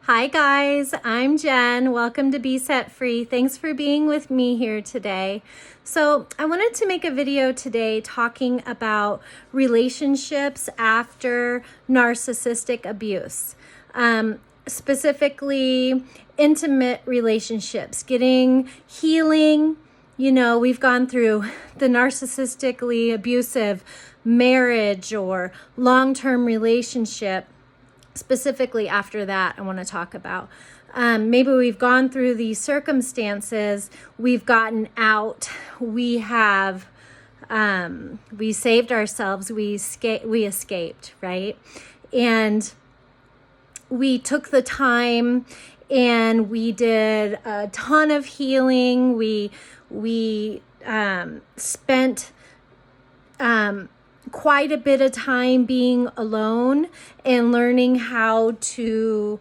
Hi guys, I'm Jen. Welcome to Be Set Free. Thanks for being with me here today. So I wanted to make a video today talking about relationships after narcissistic abuse. Specifically intimate relationships, getting healing. You know, we've gone through the narcissistically abusive marriage or long-term relationship. Specifically after that, I want to talk about. Maybe we've gone through these circumstances, we've gotten out, we have, we saved ourselves, we escaped, right? And we took the time and we did a ton of healing. We spent quite a bit of time being alone and learning how to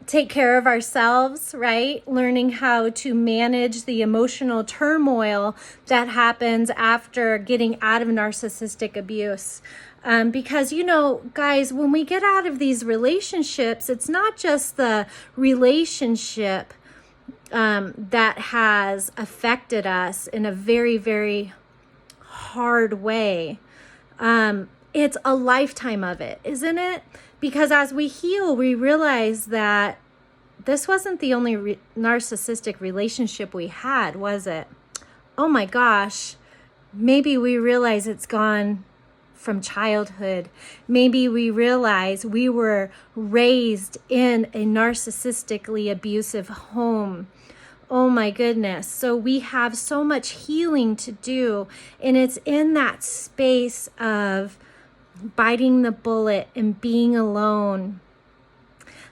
take care of ourselves, right? Learning how to manage the emotional turmoil that happens after getting out of narcissistic abuse. Because, you know, guys, when we get out of these relationships, it's not just the relationship that has affected us in a very, very hard way. It's a lifetime of it, isn't it? Because as we heal, we realize that this wasn't the only narcissistic relationship we had, was it? Oh my gosh, maybe we realize it's gone from childhood. Maybe we realize we were raised in a narcissistically abusive home. Oh my goodness. So we have so much healing to do. And it's in that space of biting the bullet and being alone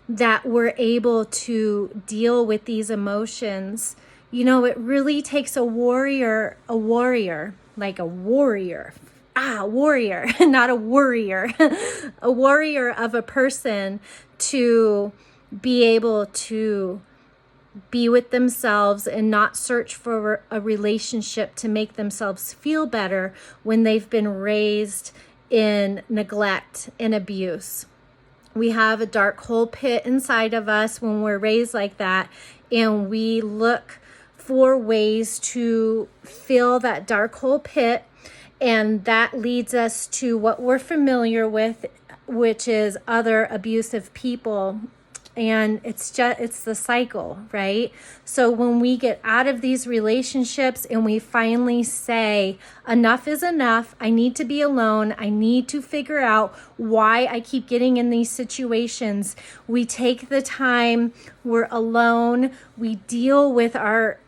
that we're able to deal with these emotions. You know, it really takes a warrior, not a worrier, a warrior of a person to be able to be with themselves and not search for a relationship to make themselves feel better when they've been raised in neglect and abuse. We have a dark hole pit inside of us when we're raised like that, and we look for ways to fill that dark hole pit, and that leads us to what we're familiar with, which is other abusive people. And it's the cycle, right? So when we get out of these relationships and we finally say, enough is enough, I need to be alone, I need to figure out why I keep getting in these situations, we take the time, we're alone, we deal with our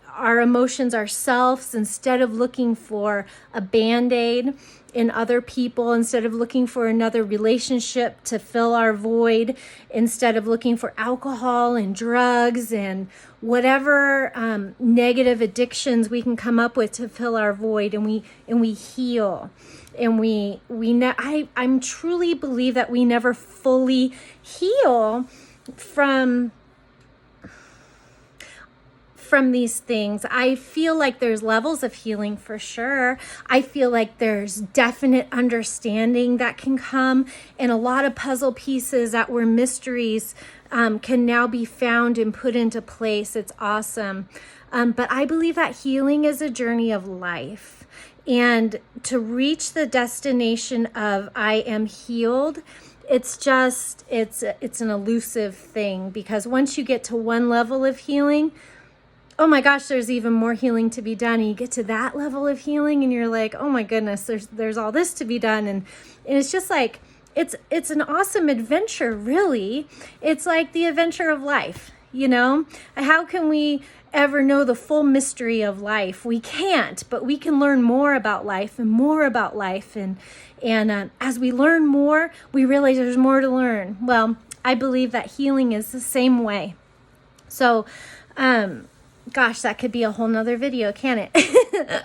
emotions ourselves instead of looking for a Band-Aid in other people, instead of looking for another relationship to fill our void, instead of looking for alcohol and drugs and whatever negative addictions we can come up with to fill our void, and we heal. And I'm truly believe that we never fully heal from these things. I feel like there's levels of healing for sure. I feel like there's definite understanding that can come, and a lot of puzzle pieces that were mysteries can now be found and put into place. It's awesome. But I believe that healing is a journey of life, and to reach the destination of I am healed, it's an elusive thing, because once you get to one level of healing, oh my gosh, there's even more healing to be done. And you get to that level of healing and you're like, oh my goodness, there's all this to be done. And it's just like, it's an awesome adventure, really. It's like the adventure of life, you know? How can we ever know the full mystery of life? We can't, but we can learn more about life and more about life. And as we learn more, we realize there's more to learn. Well, I believe that healing is the same way. So, gosh, that could be a whole nother video, can't it?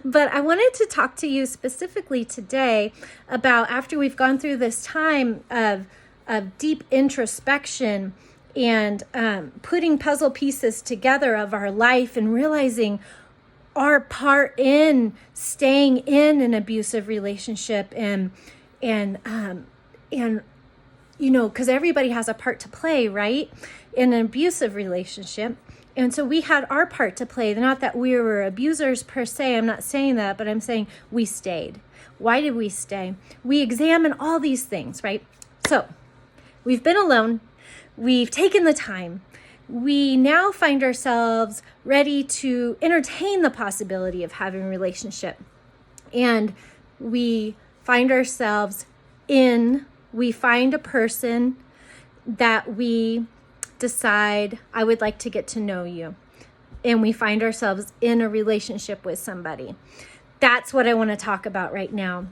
But I wanted to talk to you specifically today about, after we've gone through this time of deep introspection and putting puzzle pieces together of our life and realizing our part in staying in an abusive relationship and because everybody has a part to play, right? In an abusive relationship. And so we had our part to play. Not that we were abusers per se. I'm not saying that, but I'm saying we stayed. Why did we stay? We examine all these things, right? So we've been alone. We've taken the time. We now find ourselves ready to entertain the possibility of having a relationship. And we find ourselves we find a person that we decide, I would like to get to know you. And we find ourselves in a relationship with somebody. That's what I want to talk about right now,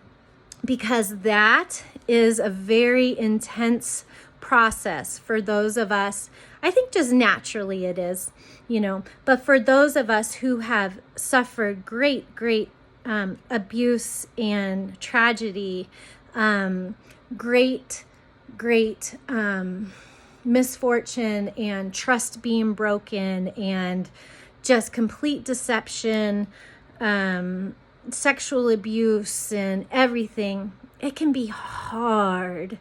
because that is a very intense process for those of us. I think just naturally it is, but for those of us who have suffered great abuse and tragedy, great misfortune and trust being broken and just complete deception, sexual abuse and everything, it can be hard,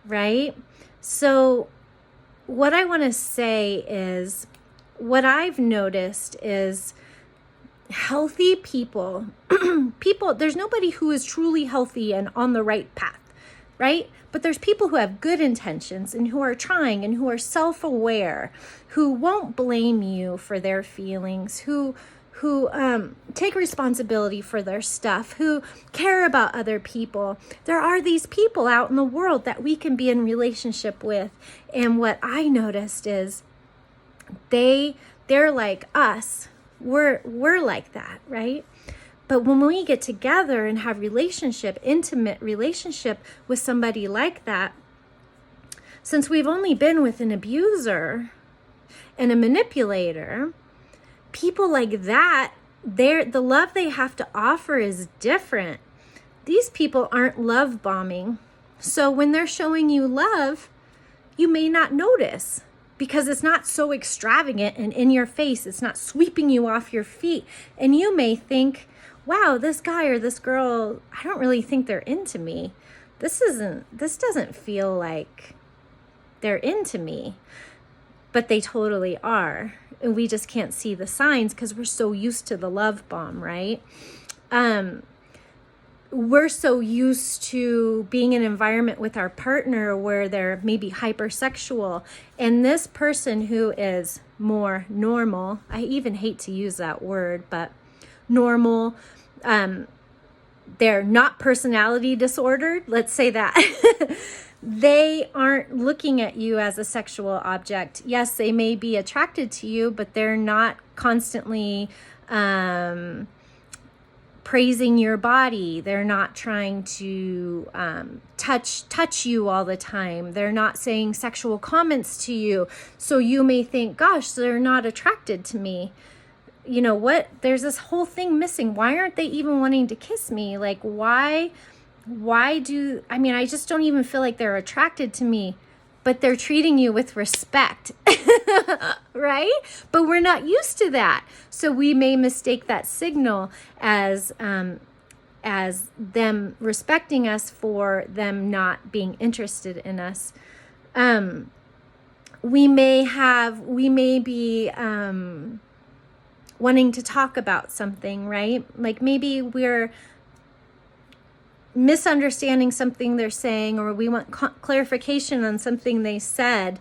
right? So what I want to say is, what I've noticed is healthy people, there's nobody who is truly healthy and on the right path, right? But there's people who have good intentions and who are trying and who are self-aware, who won't blame you for their feelings, who take responsibility for their stuff, who care about other people. There are these people out in the world that we can be in relationship with. And what I noticed is they're like us. We're like that, right? But when we get together and have intimate relationship with somebody like that, since we've only been with an abuser and a manipulator, people like that, the love they have to offer is different. These people aren't love bombing. So when they're showing you love, you may not notice because it's not so extravagant and in your face. It's not sweeping you off your feet. And you may think, wow, this guy or this girl, I don't really think they're into me. This doesn't feel like they're into me. But they totally are. And we just can't see the signs because we're so used to the love bomb, right? We're so used to being in an environment with our partner where they're maybe hypersexual. And this person who is more normal, I even hate to use that word, but normal, they're not personality disordered, let's say that. They aren't looking at you as a sexual object. Yes, they may be attracted to you, but they're not constantly praising your body. They're not trying to touch you all the time. They're not saying sexual comments to you. So you may think, gosh, they're not attracted to me. You know what? There's this whole thing missing. Why aren't they even wanting to kiss me? Like, I just don't even feel like they're attracted to me, but they're treating you with respect, right? But we're not used to that. So we may mistake that signal as them respecting us for them not being interested in us. We may be wanting to talk about something, right? Like maybe we're misunderstanding something they're saying, or we want clarification on something they said.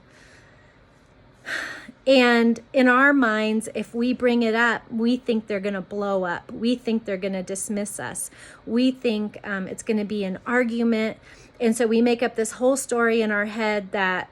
And in our minds, if we bring it up, we think they're going to blow up. We think they're going to dismiss us. We think it's going to be an argument. And so we make up this whole story in our head that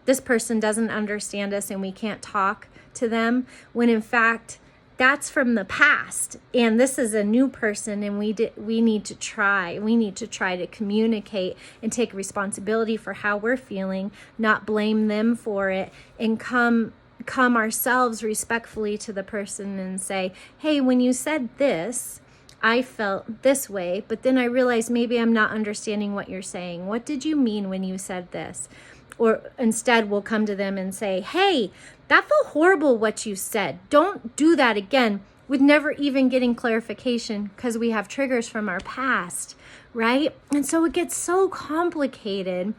this person doesn't understand us and we can't talk to them, when in fact, that's from the past, and this is a new person, and we need to try to communicate and take responsibility for how we're feeling, not blame them for it, and come ourselves respectfully to the person and say, hey, when you said this, I felt this way, but then I realized maybe I'm not understanding what you're saying. What did you mean when you said this? Or instead we'll come to them and say, hey, that felt horrible what you said. Don't do that again, with never even getting clarification because we have triggers from our past, right? And so it gets so complicated.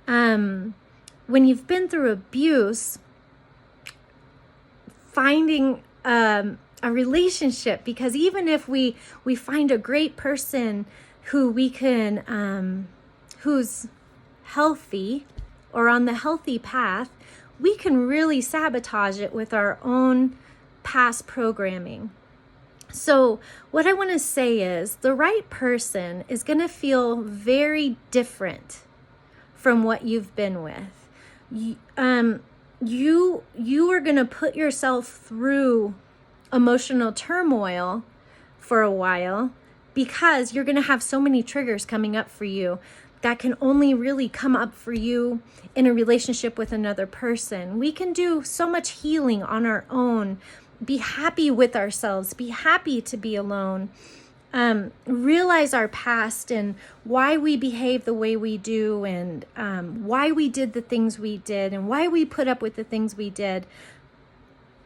When you've been through abuse, finding a relationship, because even if we find a great person who we can, who's healthy or on the healthy path, we can really sabotage it with our own past programming. So what I want to say is the right person is going to feel very different from what you've been with. You are going to put yourself through emotional turmoil for a while because you're going to have so many triggers coming up for you that can only really come up for you in a relationship with another person. We can do so much healing on our own. Be happy with ourselves. Be happy to be alone. Realize our past and why we behave the way we do, and why we did the things we did, and why we put up with the things we did.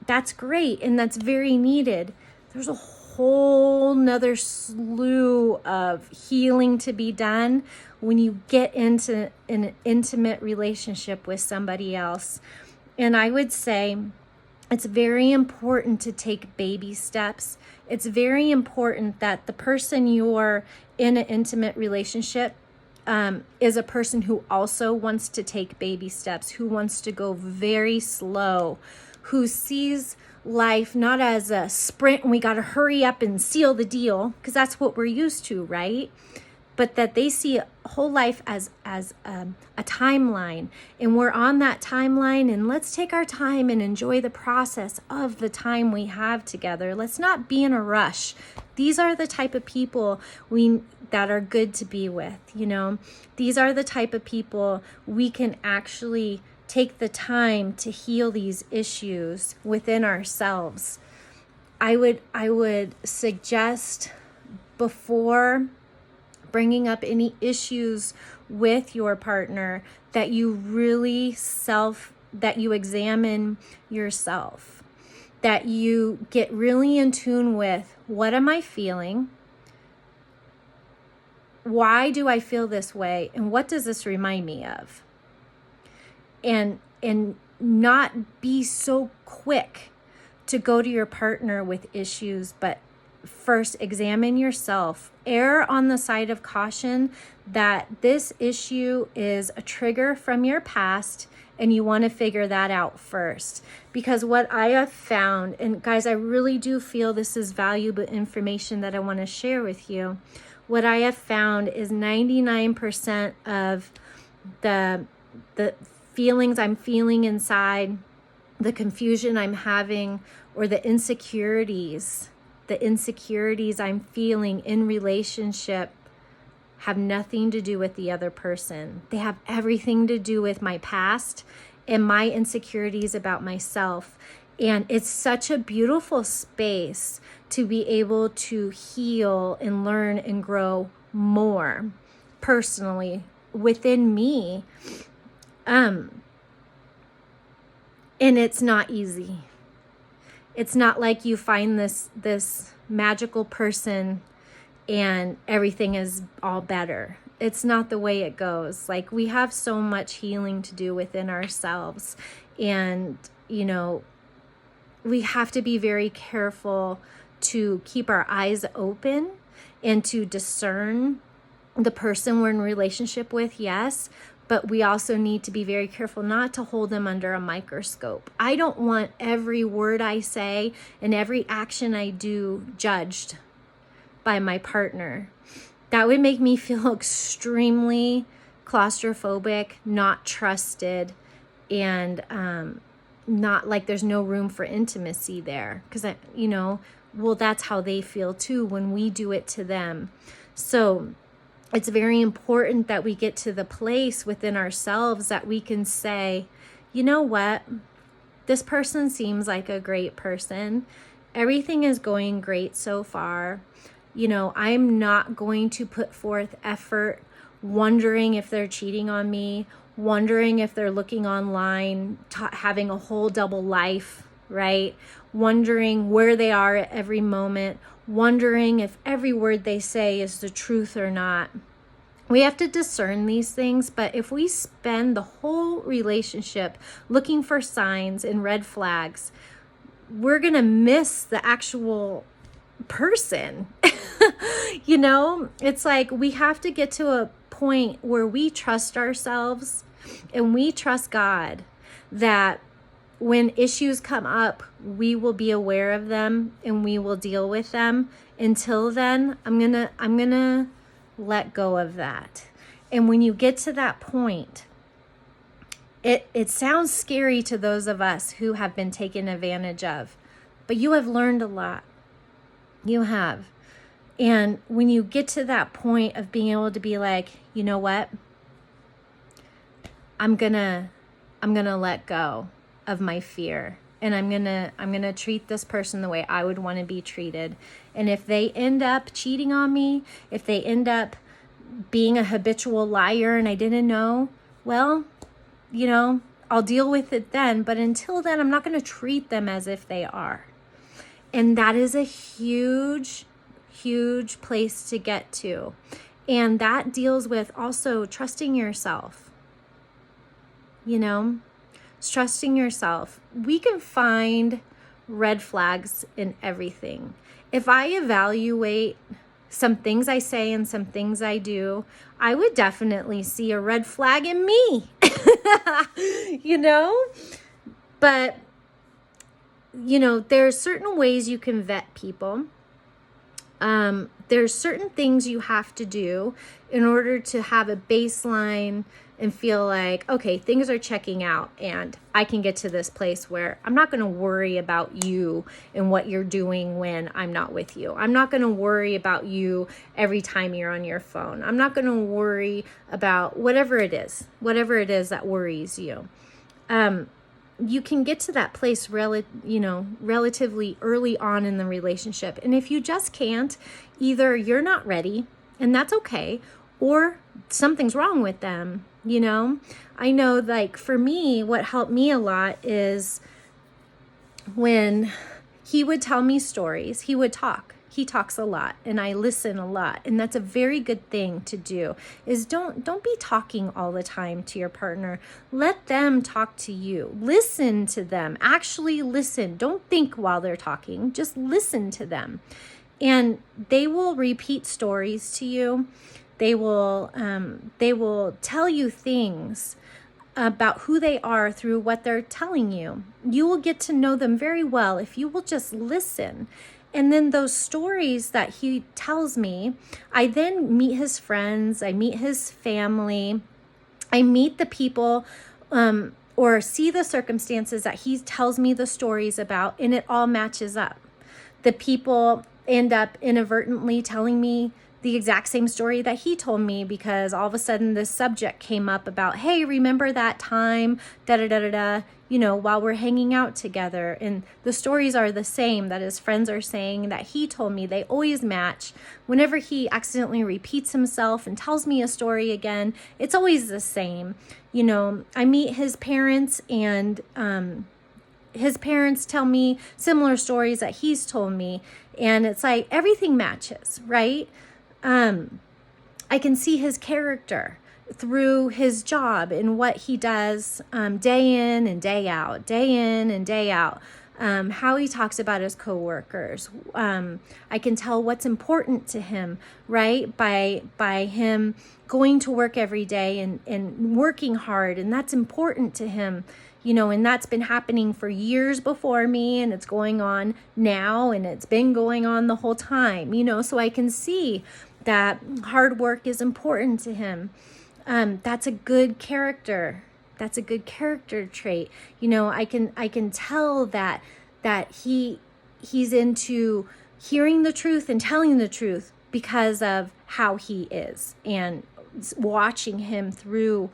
That's great, and that's very needed. There's a whole nother slew of healing to be done when you get into an intimate relationship with somebody else. And I would say it's very important to take baby steps. It's very important that the person you're in an intimate relationship is a person who also wants to take baby steps, who wants to go very slow, who sees life not as a sprint and we got to hurry up and seal the deal, because that's what we're used to, right? But that they see whole life as a timeline, and we're on that timeline, and let's take our time and enjoy the process of the time we have together. Let's not be in a rush. These are the type of people that are good to be with, These are the type of people we can actually take the time to heal these issues within ourselves. I would suggest, before bringing up any issues with your partner, that you really that you examine yourself, that you get really in tune with, what am I feeling? Why do I feel this way? And what does this remind me of? And not be so quick to go to your partner with issues, but first examine yourself. Err on the side of caution that this issue is a trigger from your past, and you want to figure that out first. Because what I have found, and guys, I really do feel this is valuable information that I want to share with you. What I have found is 99% of the feelings I'm feeling inside, the confusion I'm having, or the insecurities I'm feeling in relationship have nothing to do with the other person. They have everything to do with my past and my insecurities about myself. And it's such a beautiful space to be able to heal and learn and grow more personally within me. And it's not easy. It's not like you find this magical person and everything is all better. It's not the way it goes. Like, we have so much healing to do within ourselves. And, we have to be very careful to keep our eyes open and to discern the person we're in a relationship with, yes. But we also need to be very careful not to hold them under a microscope. I don't want every word I say and every action I do judged by my partner. That would make me feel extremely claustrophobic, not trusted, and not like there's no room for intimacy there. Because, that's how they feel too when we do it to them. So it's very important that we get to the place within ourselves that we can say, you know what? This person seems like a great person. Everything is going great so far. I'm not going to put forth effort wondering if they're cheating on me, wondering if they're looking online, having a whole double life right? Wondering where they are at every moment, wondering if every word they say is the truth or not. We have to discern these things, but if we spend the whole relationship looking for signs and red flags, we're going to miss the actual person. You know, it's like we have to get to a point where we trust ourselves and we trust God that when issues come up, we will be aware of them and we will deal with them. Until then, I'm gonna let go of that. And when you get to that point, it sounds scary to those of us who have been taken advantage of, but you have learned a lot. You have. And when you get to that point of being able to be like, you know what? I'm gonna let go of my fear, and I'm gonna treat this person the way I would want to be treated. And if they end up cheating on me, if they end up being a habitual liar and I didn't know, well, you know, I'll deal with it then. But until then, I'm not going to treat them as if they are. And that is a huge place to get to. And that deals with also trusting yourself. You know, trusting yourself. We can find red flags in everything. If I evaluate some things I say and some things I do, I would definitely see a red flag in me. You know? But, you know, there's certain ways you can vet people. There's certain things you have to do in order to have a baseline and feel like, okay, things are checking out and I can get to this place where I'm not going to worry about you and what you're doing when I'm not with you. I'm not going to worry about you every time you're on your phone. I'm not going to worry about whatever it is that worries you. You can get to that place relatively early on in the relationship. And if you just can't, either you're not ready, and that's okay, or something's wrong with them. You know, I know, like, for me, what helped me a lot is when he would tell me stories. He would talk. He talks a lot and I listen a lot. And that's a very good thing to do, is don't be talking all the time to your partner. Let them talk to you. Listen to them. Actually listen. Don't think while they're talking. Just listen to them. And they will repeat stories to you. They will tell you things about who they are through what they're telling you. You will get to know them very well if you will just listen. And then those stories that he tells me, I then meet his friends, I meet his family, I meet the people or see the circumstances that he tells me the stories about, and it all matches up. The people end up inadvertently telling me the exact same story that he told me, because all of a sudden this subject came up about, hey, remember that time, while we're hanging out together. And the stories are the same that his friends are saying that he told me. They always match. Whenever he accidentally repeats himself and tells me a story again, it's always the same. You know, I meet his parents, and his parents tell me similar stories that he's told me. And it's like everything matches, right? I can see his character through his job and what he does day in and day out, how he talks about his coworkers. I can tell what's important to him, right? By him going to work every day and working hard, and that's important to him. You know, and that's been happening for years before me, and it's going on now, and it's been going on the whole time, so I can see that hard work is important to him. That's a good character. That's a good character trait. I can tell that he's into hearing the truth and telling the truth because of how he is, and watching him through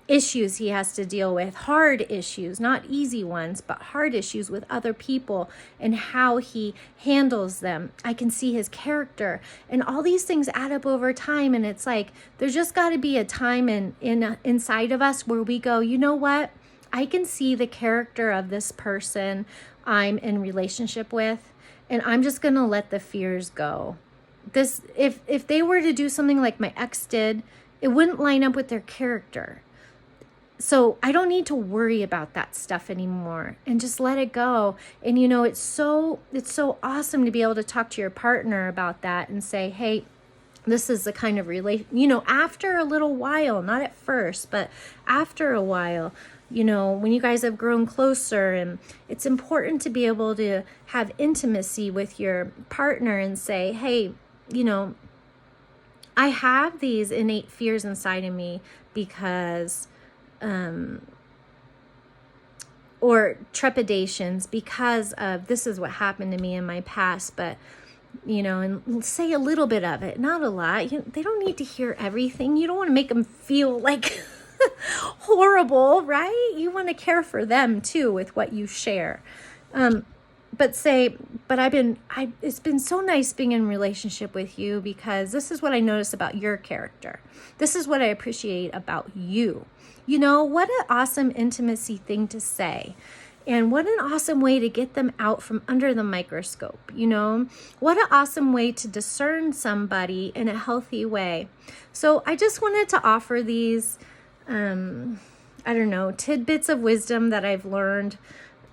issues he has to deal with, hard issues, not easy ones, but hard issues with other people, and how he handles them. I can see his character, and all these things add up over time. And it's like, there's just got to be a time inside of us where we go, you know what? I can see the character of this person I'm in relationship with, and I'm just going to let the fears go. This, if they were to do something like my ex did, it wouldn't line up with their character. So I don't need to worry about that stuff anymore, and just let it go. And it's so awesome to be able to talk to your partner about that and say, hey, this is the kind of after a little while, not at first, but after a while, when you guys have grown closer. And it's important to be able to have intimacy with your partner and say, hey, I have these innate fears inside of me because, or trepidations because of this is what happened to me in my past, but and say a little bit of it, not a lot. They don't need to hear everything. You don't want to make them feel like horrible, right? You want to care for them too with what you share. But it's been so nice being in a relationship with you, because this is what I notice about your character. This is what I appreciate about you. What an awesome intimacy thing to say. And what an awesome way to get them out from under the microscope, What an awesome way to discern somebody in a healthy way. So I just wanted to offer these, tidbits of wisdom that I've learned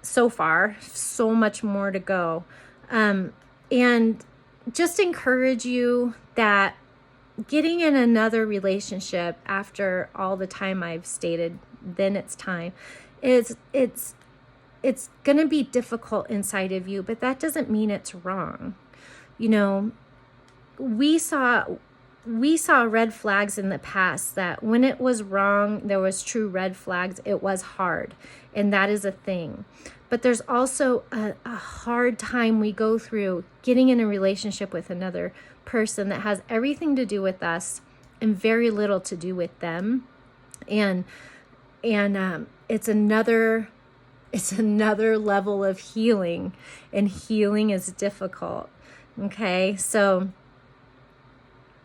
so far, so much more to go. And just encourage you that getting in another relationship after all the time I've stated, then it's time, it's going to be difficult inside of you, but that doesn't mean it's wrong. We saw red flags in the past that when it was wrong, there was true red flags. It was hard, and that is a thing. But there's also a hard time we go through getting in a relationship with another person that has everything to do with us and very little to do with them. And it's another level of healing, and healing is difficult. Okay, so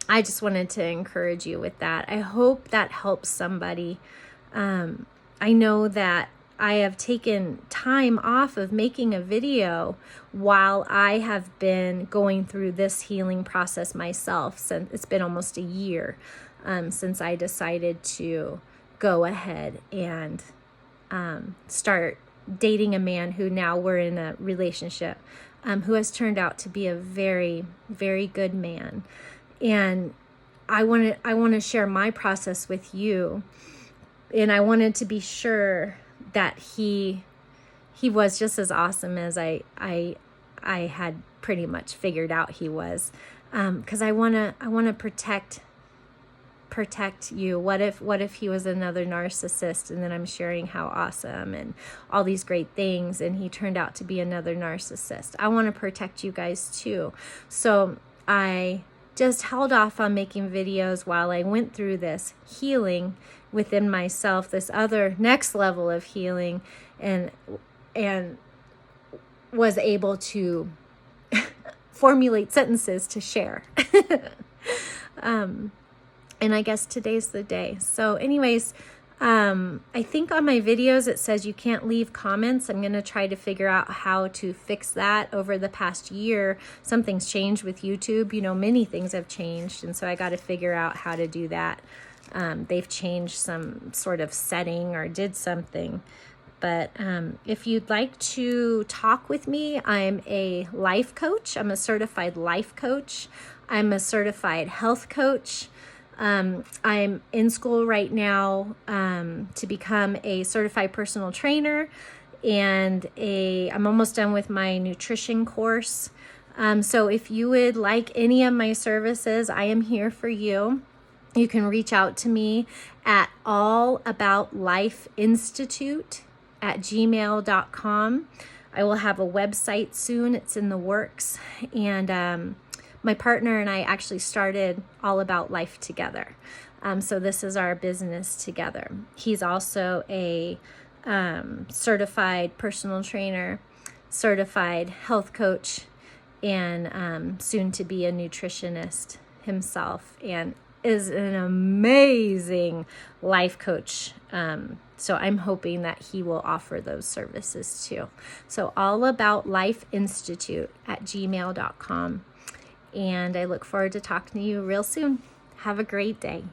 I just wanted to encourage you with that. I hope that helps somebody. I know that I have taken time off of making a video while I have been going through this healing process myself. Since it's been almost a year since I decided to go ahead and start dating a man who now we're in a relationship, who has turned out to be a very, very good man. And I want to share my process with you. And I wanted to be sure that he was just as awesome as I had pretty much figured out he was. Because I want to protect you. What if he was another narcissist, and then I'm sharing how awesome and all these great things, and he turned out to be another narcissist? I want to protect you guys too. So I just held off on making videos while I went through this healing within myself, this other next level of healing, and was able to formulate sentences to share. And I guess today's the day. So anyways, I think on my videos it says you can't leave comments. I'm going to try to figure out how to fix that. Over the past year, something's changed with YouTube. Many things have changed, and so I got to figure out how to do that. They've changed some sort of setting or did something. But if you'd like to talk with me, I'm a life coach. I'm a certified life coach. I'm a certified health coach. I'm in school right now to become a certified personal trainer, and I'm almost done with my nutrition course. So if you would like any of my services, I am here for you. You can reach out to me at allaboutlifeinstitute@gmail.com. I will have a website soon. It's in the works. And my partner and I actually started All About Life together. So this is our business together. He's also a certified personal trainer, certified health coach, and soon to be a nutritionist himself. And is an amazing life coach. So I'm hoping that he will offer those services too. So allaboutlifeinstitute@gmail.com. And I look forward to talking to you real soon. Have a great day.